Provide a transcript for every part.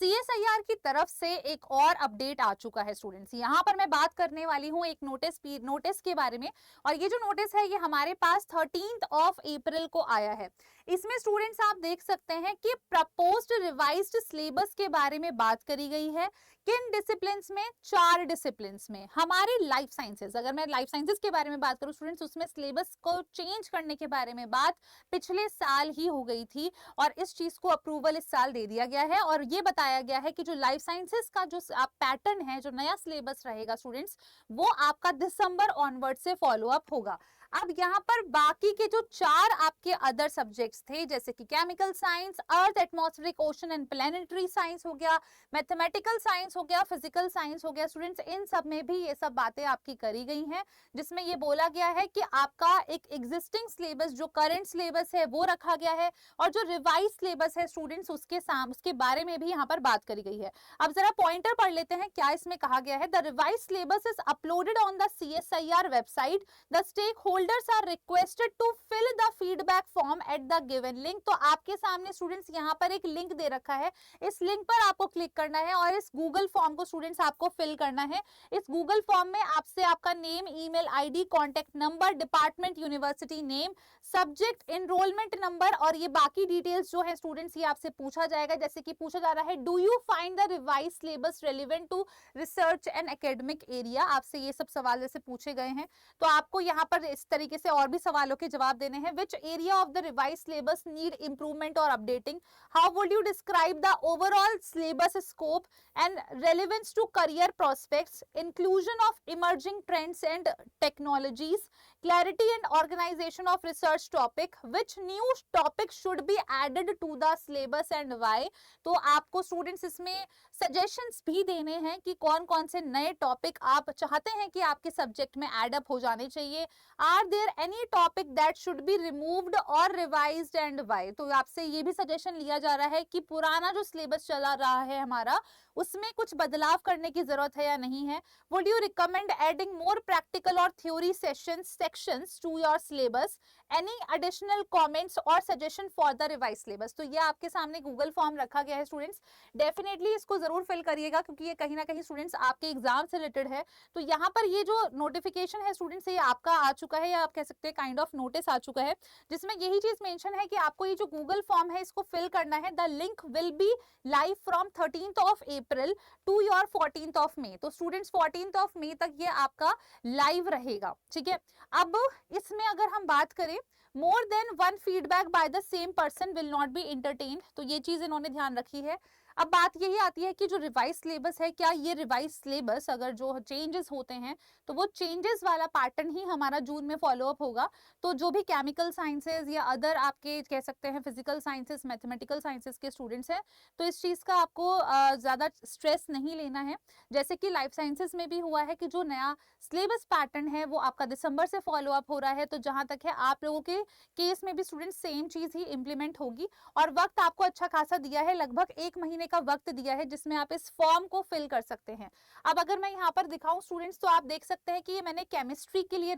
CSIR की तरफ से एक और अपडेट आ चुका है स्टूडेंट्स। यहाँ पर मैं बात करने वाली हूँ एक नोटिस के बारे में, और ये जो नोटिस है ये हमारे पास 13 अप्रैल को आया है। इसमें स्टूडेंट्स आप देख सकते हैं कि प्रपोज्ड रिवाइज्ड सिलेबस के बारे में बात करी गई है। किन डिसिप्लिन्स में? 4 डिसिप्लिन्स में। हमारी लाइफ साइंसेज, अगर मैं लाइफ साइंसेज के बारे में बात करूं स्टूडेंट्स, उसमें सिलेबस को चेंज करने के बारे में बात पिछले साल ही हो गई थी, और इस चीज को अप्रूवल इस साल दे दिया गया है। और ये बताया गया है कि जो लाइफ साइंसेज का जो पैटर्न है, जो नया सिलेबस रहेगा स्टूडेंट्स, वो आपका दिसंबर ऑनवर्ड से फॉलो अप होगा। अब यहाँ पर बाकी के जो 4 आपके अदर सब्जेक्ट्स थे, जैसे कि chemical science, earth atmospheric ocean and planetary science हो गया, मैथमेटिकल साइंस हो गया, फिजिकल साइंस हो गया स्टूडेंट्स, इन सब में भी ये सब बातें आपकी करी गई हैं, जिसमें ये बोला गया है कि आपका एक एग्जिस्टिंग सिलेबस, जो करंट सिलेबस है वो रखा गया है, और जो रिवाइज सिलेबस है स्टूडेंट्स उसके बारे में भी यहाँ पर बात करी गई है। अब जरा पॉइंटर पढ़ लेते हैं क्या इसमें कहा गया है। The revise syllabus is uploaded on the CSIR website. The stakeholders are requested to fill the feedback form at the given link. तो आपके सामने स्टूडेंट्स यहाँ पर एक लिंक दे रखा है, इस लिंक पर आपको क्लिक करना है और इस गूगल फॉर्म को स्टूडेंट्स आपको फिल करना है। इस गूगल फॉर्म में आपसे आपका name, email ID, contact number, department, university name, subject, enrolment number और ये बाकी डिटेल्स जो है स्टूडेंट्स ये आपसे पूछा जाएगा। जैसे कि पूछा जा रहा है, do you find the revise syllabus relevant to research and academic area, आपसे ये सब सवाल जैसे पूछे गए हैं। तो आपको यहाँ पर इस तरीके से और भी सवालों के जवाब देने हैं। Which area of the revise syllabus need improvement और updating, how would you describe the overall syllabus scope and relevance to career prospects, inclusion of emerging trends and technologies, clarity and organization of research topic, which new topic should be added to the syllabus and why। तो आपको students इसमें suggestions भी देने हैं कि कौन कौन से नए टॉपिक आप चाहते हैं कि आपके सब्जेक्ट में एड अप हो जाने चाहिए। Are there any topic that should be removed और रिवाइज्ड एंड व्हाई। तो आपसे ये भी सजेशन लिया जा रहा है कि पुराना जो सिलेबस चला रहा है हमारा, उसमें कुछ बदलाव करने की जरूरत है या नहीं है। Would you recommend adding more practical और theory sections to your syllabus, any additional comments और suggestion for the revise syllabus. तो ये आपके सामने गूगल फॉर्म रखा गया है स्टूडेंट्स, डेफिनेटली इसको जरूर फिल करिएगा क्योंकि ये कहीं ना कहीं स्टूडेंट्स आपके एग्जाम से रिलेटेड है। तो यहाँ पर ये जो नोटिफिकेशन है स्टूडेंट्स, ये आपका आ चुका है, या आप कह सकते हैं काइंड ऑफ नोटिस आ चुका है, जिसमें यही चीज मेंशन है कि आपको ये जो गूगल फॉर्म है इसको फिल करना है। The link will be live from 13 April to your 14 May. तो स्टूडेंट्स 14 मई तक ये आपका लाइव रहेगा, ठीक है। अब इसमें अगर हम बात करें, more than 1 feedback by the same person will not be entertained, तो ये चीज इन्होंने ध्यान रखी है। अब बात यही आती है कि जो रिवाइज सिलेबस है, क्या ये रिवाइज सिलेबस अगर जो चेंजेस होते हैं तो वो चेंजेस वाला पैटर्न ही हमारा जून में फॉलो अप होगा। तो जो भी केमिकल साइंसेज या अदर आपके कह सकते हैं फिजिकल साइंसेज, मैथमेटिकल साइंसेज के स्टूडेंट्स हैं, तो इस चीज का आपको ज्यादा स्ट्रेस नहीं लेना है। जैसे कि लाइफ साइंसेज में भी हुआ है कि जो नया सिलेबस पैटर्न है वो आपका दिसंबर से फॉलो अप हो रहा है। तो जहां तक है आप लोगों के केस में भी स्टूडेंट सेम चीज ही इंप्लीमेंट होगी, और वक्त आपको अच्छा खासा दिया है, लगभग 1 महीने का वक्त दिया है जिसमें आप इस फॉर्म को फिल कर सकते हैं। अब अगर मैं यहाँ पर दिखाऊं स्टूडेंट्स, तो आप देख सकते हैं कि ये मैंने केमिस्ट्री के लिए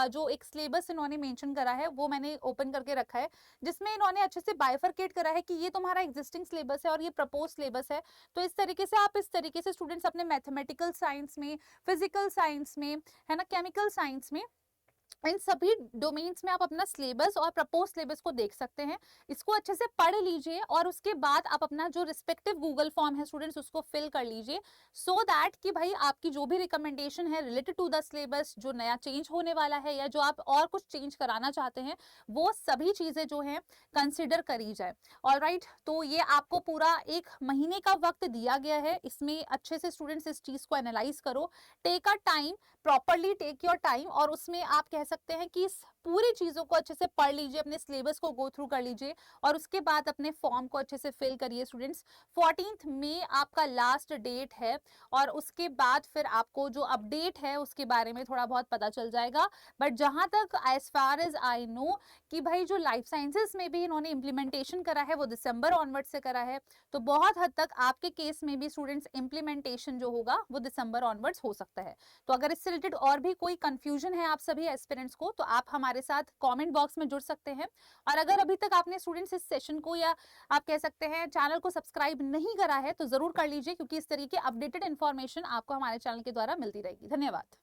जो एक सिलेबस इन्होंने मेंशन करा है वो मैंने ओपन करके रखा है, जिसमें इन्होंने अच्छे से बाइफरकेट करा है कि ये तुम्हारा एग्जिस्टिंग सिलेबस है और ये प्रपोज सिलेबस है। तो इस तरीके से आप इस तरीके से स्टूडेंट्स अपने मैथमेटिकल साइंस में, फिजिकल साइंस में, है ना, केमिकल साइंस में, इन सभी डोमेन्स में आप अपना सिलेबस और प्रपोज सिलेबस को देख सकते हैं। इसको अच्छे से पढ़ लीजिए और उसके बाद आप अपना जो रिस्पेक्टिव गूगल फॉर्म है स्टूडेंट्स उसको फिल कर लीजिए, सो दैट कि भाई आपकी जो भी रिकमेंडेशन है रिलेटेड टू द सिलेबस, जो नया चेंज होने वाला है या जो आप और कुछ चेंज कराना चाहते हैं, वो सभी चीजें जो हैं कंसिडर करी जाए। ऑलराइट, तो ये आपको पूरा 1 महीने का वक्त दिया गया है, इसमें अच्छे से स्टूडेंट्स इस चीज को एनालाइज करो, take a time, properly take your time, और उसमें आप कह सकते हैं कि इस पूरी चीजों को अच्छे से पढ़ लीजिए, अपने सिलेबस को गो थ्रू कर लीजिए और उसके बाद अपने फॉर्म को अच्छे से फिल करिए स्टूडेंट्स। 14 मई आपका लास्ट डेट है, और उसके बाद फिर आपको जो अपडेट है उसके बारे में थोड़ा बहुत पता चल जाएगा। बट जहां तक as far as I know कि भाई जो लाइफ साइंसेस में भी इन्होंने इंप्लीमेंटेशन करा है वो दिसंबर ऑनवर्ड से करा है, तो बहुत हद तक आपके केस में भी स्टूडेंट्स इंप्लीमेंटेशन जो होगा वो दिसंबर ऑनवर्ड्स हो सकता है। तो अगर इससे रिलेटेड और भी कोई कंफ्यूजन है आप सभी एज एस्पिरेंट्स को, तो आप हमारे साथ कमेंट बॉक्स में जुड़ सकते हैं। और अगर अभी तक आपने स्टूडेंट्स इस सेशन को या आप कह सकते हैं चैनल को सब्सक्राइब नहीं करा है तो जरूर कर लीजिए, क्योंकि इस तरीके अपडेटेड इन्फॉर्मेशन आपको हमारे चैनल के द्वारा मिलती रहेगी। धन्यवाद।